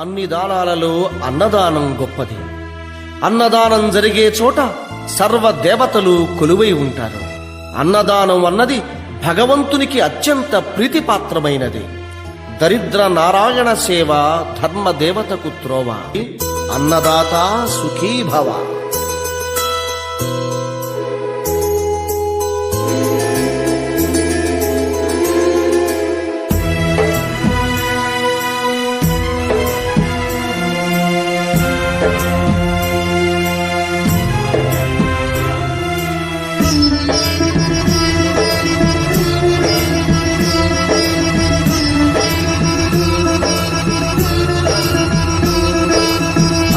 అన్ని దానాలలో అన్నదానం గొప్పది. అన్నదానం జరిగే చోట సర్వ దేవతలు కొలువై ఉంటారు. అన్నదానం అన్నది భగవంతునికి అత్యంత ప్రీతిపాత్రమైనది. దరిద్ర నారాయణ సేవ ధర్మదేవతకు త్రోవ. అన్నదాత సుఖీ భవ.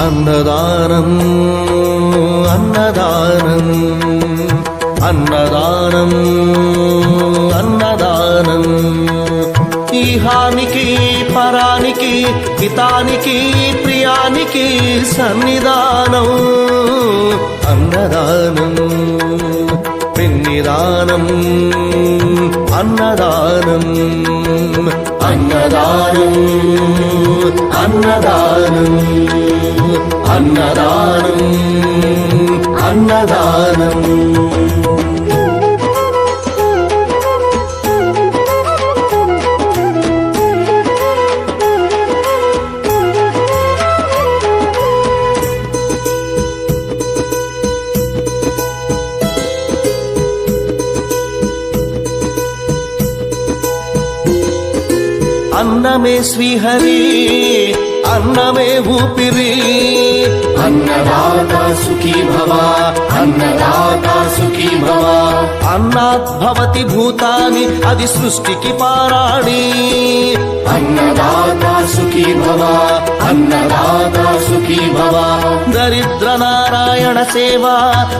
అన్నదానం అన్నదానం అన్నదానం అన్నదానం ఈహానికి పరానికి హితానికి ప్రియానికి సన్నిధానం. అన్నదానం పిన్నిదానం అన్నదానం అన్నదానం అన్నదానం అన్నదానం అన్నదానం. అన్నమే శ్రీహరి అన్నమే ఊపిరి. అన్నదాత సుఖీ భవ అన్నదాత సుఖీ భవ. అన్నాద్భవతి భూతాని అది సృష్టికి పారాణి. అన్నదాత సుఖీ భవ అన్నదాత సుఖీ భవ. దరిద్ర నారాయణ సేవ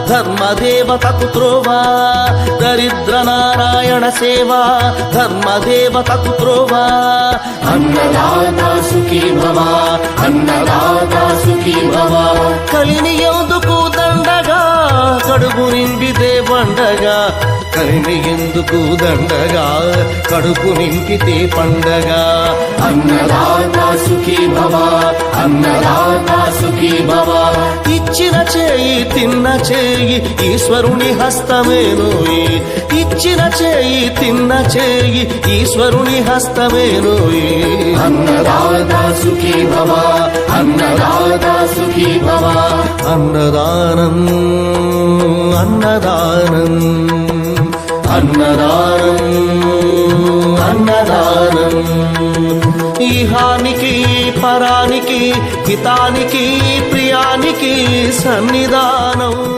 ధర్మదేవతకు త్రోవ. దరిద్ర నారాయణ సేవ ధర్మదేవతకు త్రోవ. అన్నదాత సుఖీ భవ అన్నదాత సుఖీ భవ. కలిని ఎందుకు దండగా కడుపు నింపితే పండగా. కలిని ఎందుకు దండగా కడుపు నింపితే పండగ. అన్నదాత సుఖీ భవ అన్నదాత సుఖీ భవ. ఇచ్చిన చేయి తిన్న చేయి ఈశ్వరుని హస్తమేనోయి. ఇచ్చిన చేయి తిన్న చేయి ఈశ్వరుని హస్తమేనోయి. అన్నదాత సుఖీ భవ అన్నదాత సుఖీ భవ. అన్నదానం అన్నదానం అన్నదానం అన్నదానం ఈహానికి పరానికి హితానికి ప్రియానికి సన్నిధానం.